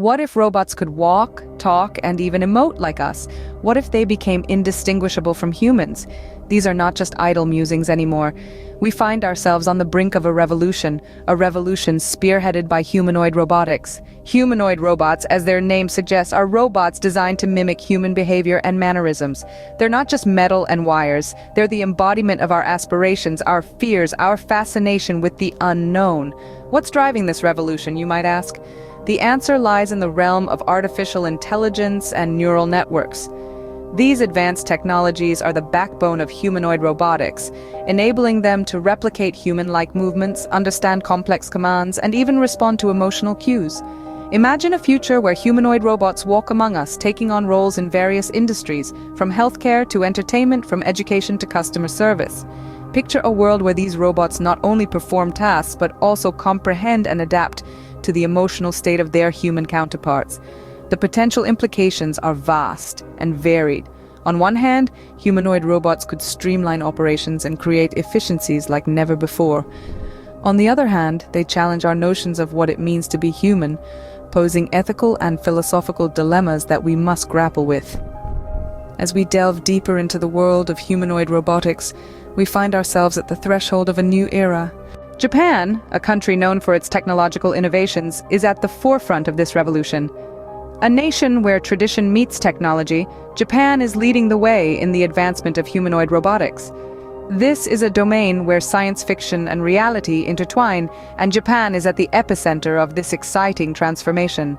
What if robots could walk, talk, and even emote like us? What if they became indistinguishable from humans? These are not just idle musings anymore. We find ourselves on the brink of a revolution spearheaded by humanoid robotics. Humanoid robots, as their name suggests, are robots designed to mimic human behavior and mannerisms. They're not just metal and wires, they're the embodiment of our aspirations, our fears, our fascination with the unknown. What's driving this revolution, you might ask? The answer lies in the realm of artificial intelligence and neural networks. These advanced technologies are the backbone of humanoid robotics, enabling them to replicate human-like movements, understand complex commands, and even respond to emotional cues. Imagine a future where humanoid robots walk among us, taking on roles in various industries, from healthcare to entertainment, from education to customer service. Picture a world where these robots not only perform tasks, but also comprehend and adapt to the emotional state of their human counterparts. The potential implications are vast and varied. On one hand, humanoid robots could streamline operations and create efficiencies like never before. On the other hand, they challenge our notions of what it means to be human, posing ethical and philosophical dilemmas that we must grapple with. As we delve deeper into the world of humanoid robotics, we find ourselves at the threshold of a new era. Japan, a country known for its technological innovations, is at the forefront of this revolution. A nation where tradition meets technology, Japan is leading the way in the advancement of humanoid robotics. This is a domain where science fiction and reality intertwine, and Japan is at the epicenter of this exciting transformation.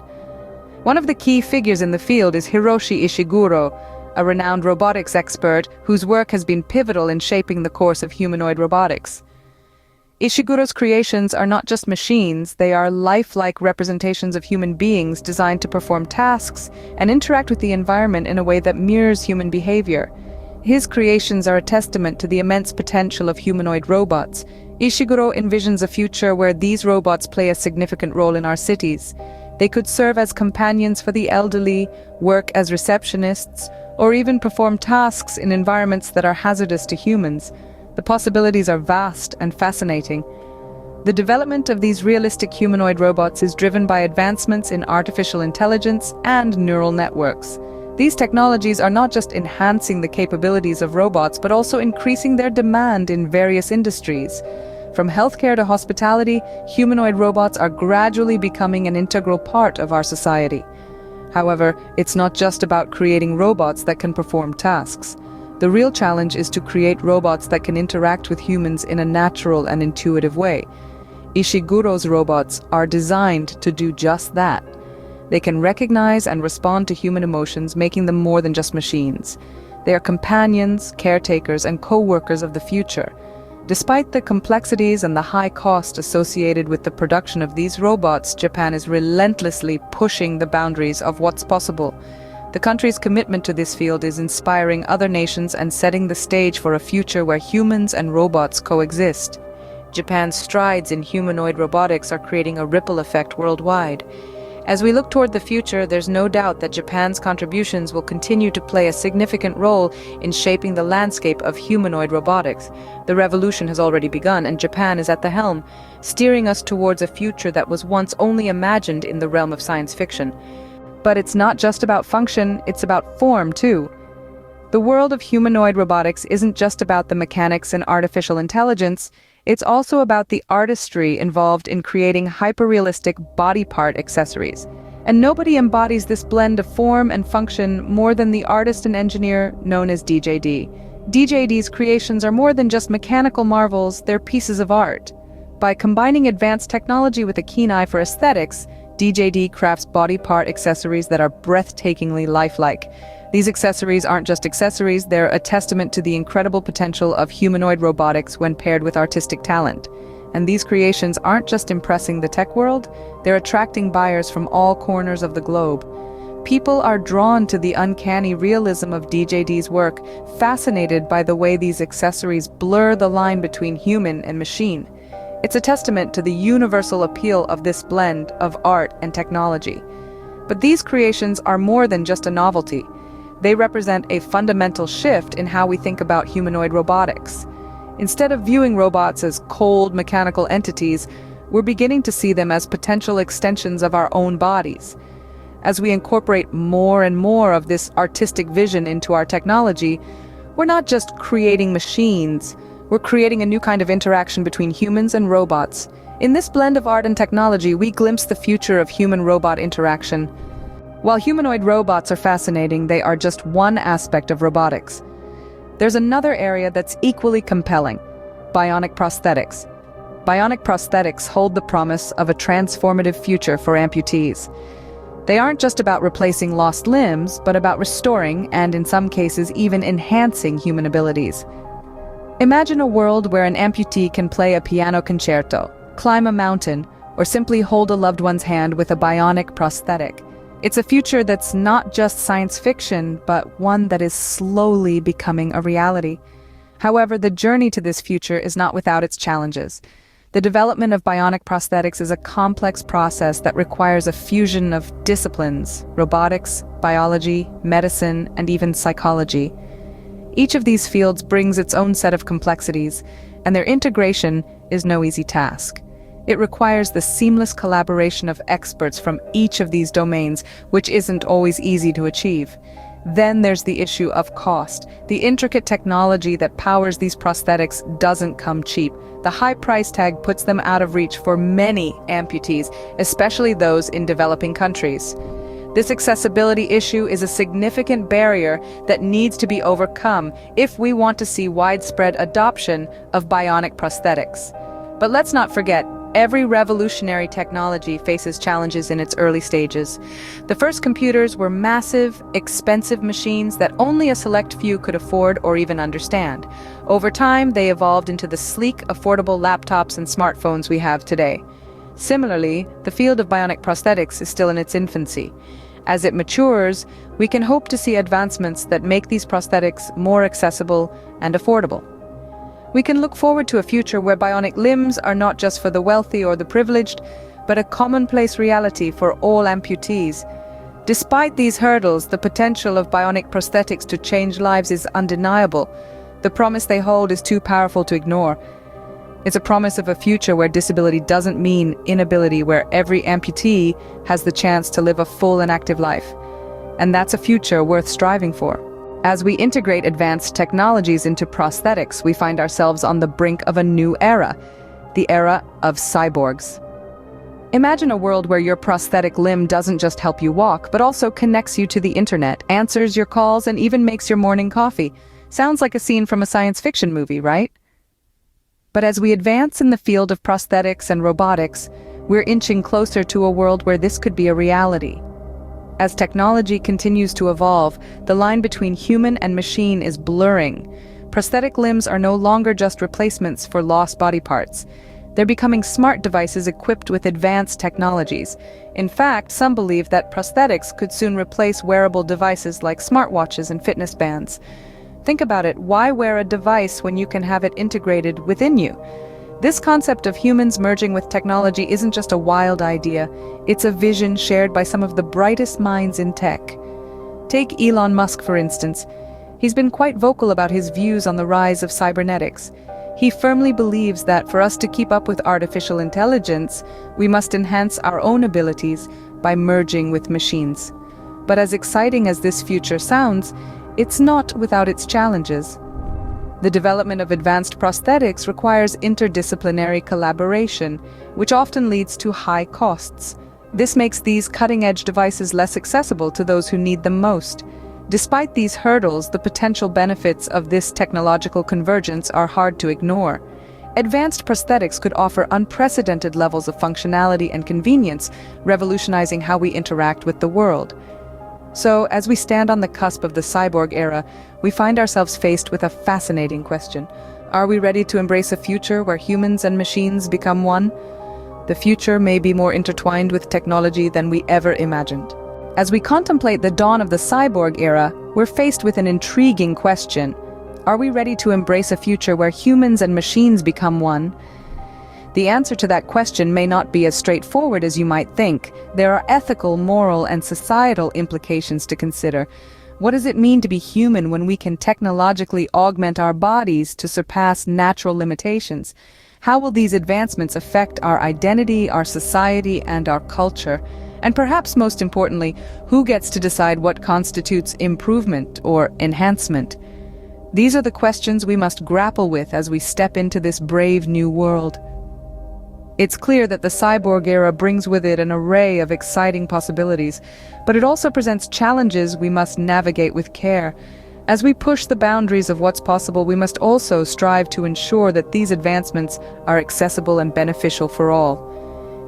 One of the key figures in the field is Hiroshi Ishiguro, a renowned robotics expert whose work has been pivotal in shaping the course of humanoid robotics. Ishiguro's creations are not just machines, they are lifelike representations of human beings designed to perform tasks and interact with the environment in a way that mirrors human behavior. His creations are a testament to the immense potential of humanoid robots. Ishiguro envisions a future where these robots play a significant role in our cities. They could serve as companions for the elderly, work as receptionists, or even perform tasks in environments that are hazardous to humans. The possibilities are vast and fascinating. The development of these realistic humanoid robots is driven by advancements in artificial intelligence and neural networks. These technologies are not just enhancing the capabilities of robots, but also increasing their demand in various industries. From healthcare to hospitality, humanoid robots are gradually becoming an integral part of our society. However, it's not just about creating robots that can perform tasks. The real challenge is to create robots that can interact with humans in a natural and intuitive way. Ishiguro's robots are designed to do just that. They can recognize and respond to human emotions, making them more than just machines. They are companions, caretakers, and co-workers of the future. Despite the complexities and the high cost associated with the production of these robots, Japan is relentlessly pushing the boundaries of what's possible. The country's commitment to this field is inspiring other nations and setting the stage for a future where humans and robots coexist. Japan's strides in humanoid robotics are creating a ripple effect worldwide. As we look toward the future, there's no doubt that Japan's contributions will continue to play a significant role in shaping the landscape of humanoid robotics. The revolution has already begun, and Japan is at the helm, steering us towards a future that was once only imagined in the realm of science fiction. But it's not just about function, it's about form too. The world of humanoid robotics isn't just about the mechanics and artificial intelligence, it's also about the artistry involved in creating hyper-realistic body part accessories. And nobody embodies this blend of form and function more than the artist and engineer known as DJD. DJD's creations are more than just mechanical marvels, they're pieces of art. By combining advanced technology with a keen eye for aesthetics, DJD crafts body part accessories that are breathtakingly lifelike. These accessories aren't just accessories, they're a testament to the incredible potential of humanoid robotics when paired with artistic talent. And these creations aren't just impressing the tech world, they're attracting buyers from all corners of the globe. People are drawn to the uncanny realism of DJD's work, fascinated by the way these accessories blur the line between human and machine. It's a testament to the universal appeal of this blend of art and technology. But these creations are more than just a novelty. They represent a fundamental shift in how we think about humanoid robotics. Instead of viewing robots as cold, mechanical entities, we're beginning to see them as potential extensions of our own bodies. As we incorporate more and more of this artistic vision into our technology, we're not just creating machines, we're creating a new kind of interaction between humans and robots. In this blend of art and technology, we glimpse the future of human-robot interaction. While humanoid robots are fascinating, they are just one aspect of robotics. There's another area that's equally compelling: bionic prosthetics. Bionic prosthetics hold the promise of a transformative future for amputees. They aren't just about replacing lost limbs, but about restoring, and in some cases even enhancing, human abilities. Imagine a world where an amputee can play a piano concerto, climb a mountain, or simply hold a loved one's hand with a bionic prosthetic. It's a future that's not just science fiction, but one that is slowly becoming a reality. However, the journey to this future is not without its challenges. The development of bionic prosthetics is a complex process that requires a fusion of disciplines: robotics, biology, medicine, and even psychology. Each of these fields brings its own set of complexities, and their integration is no easy task. It requires the seamless collaboration of experts from each of these domains, which isn't always easy to achieve. Then there's the issue of cost. The intricate technology that powers these prosthetics doesn't come cheap. The high price tag puts them out of reach for many amputees, especially those in developing countries. This accessibility issue is a significant barrier that needs to be overcome if we want to see widespread adoption of bionic prosthetics. But let's not forget, every revolutionary technology faces challenges in its early stages. The first computers were massive, expensive machines that only a select few could afford or even understand. Over time, they evolved into the sleek, affordable laptops and smartphones we have today. Similarly, the field of bionic prosthetics is still in its infancy. As it matures, we can hope to see advancements that make these prosthetics more accessible and affordable. We can look forward to a future where bionic limbs are not just for the wealthy or the privileged, but a commonplace reality for all amputees. Despite these hurdles, the potential of bionic prosthetics to change lives is undeniable. The promise they hold is too powerful to ignore. It's a promise of a future where disability doesn't mean inability, where every amputee has the chance to live a full and active life. And that's a future worth striving for. As we integrate advanced technologies into prosthetics, we find ourselves on the brink of a new era, the era of cyborgs. Imagine a world where your prosthetic limb doesn't just help you walk, but also connects you to the internet, answers your calls, and even makes your morning coffee. Sounds like a scene from a science fiction movie, right? But as we advance in the field of prosthetics and robotics, we're inching closer to a world where this could be a reality. As technology continues to evolve, the line between human and machine is blurring. Prosthetic limbs are no longer just replacements for lost body parts. They're becoming smart devices equipped with advanced technologies. In fact, some believe that prosthetics could soon replace wearable devices like smartwatches and fitness bands. Think about it, why wear a device when you can have it integrated within you? This concept of humans merging with technology isn't just a wild idea, it's a vision shared by some of the brightest minds in tech. Take Elon Musk, for instance. He's been quite vocal about his views on the rise of cybernetics. He firmly believes that for us to keep up with artificial intelligence, we must enhance our own abilities by merging with machines. But as exciting as this future sounds, it's not without its challenges. The development of advanced prosthetics requires interdisciplinary collaboration, which often leads to high costs. This makes these cutting-edge devices less accessible to those who need them most. Despite these hurdles, the potential benefits of this technological convergence are hard to ignore. Advanced prosthetics could offer unprecedented levels of functionality and convenience, revolutionizing how we interact with the world. So, as we stand on the cusp of the cyborg era, we find ourselves faced with a fascinating question. Are we ready to embrace a future where humans and machines become one? The future may be more intertwined with technology than we ever imagined. As we contemplate the dawn of the cyborg era, we're faced with an intriguing question. Are we ready to embrace a future where humans and machines become one? The answer to that question may not be as straightforward as you might think. There are ethical, moral, and societal implications to consider. What does it mean to be human when we can technologically augment our bodies to surpass natural limitations? How will these advancements affect our identity, our society, and our culture? And perhaps most importantly, who gets to decide what constitutes improvement or enhancement? These are the questions we must grapple with as we step into this brave new world. It's clear that the cyborg era brings with it an array of exciting possibilities, but it also presents challenges we must navigate with care. As we push the boundaries of what's possible, we must also strive to ensure that these advancements are accessible and beneficial for all.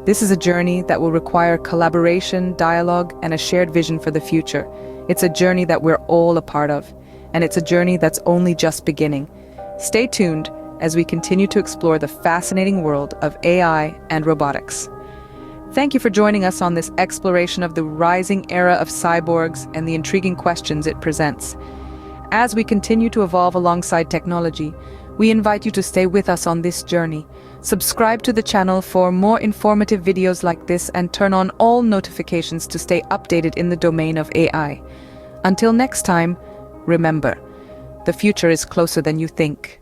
This is a journey that will require collaboration, dialogue, and a shared vision for the future. It's a journey that we're all a part of, and it's a journey that's only just beginning. Stay tuned as we continue to explore the fascinating world of AI and robotics. Thank you for joining us on this exploration of the rising era of cyborgs and the intriguing questions it presents. As we continue to evolve alongside technology, we invite you to stay with us on this journey. Subscribe to the channel for more informative videos like this and turn on all notifications to stay updated in the domain of AI. Until next time, remember, the future is closer than you think.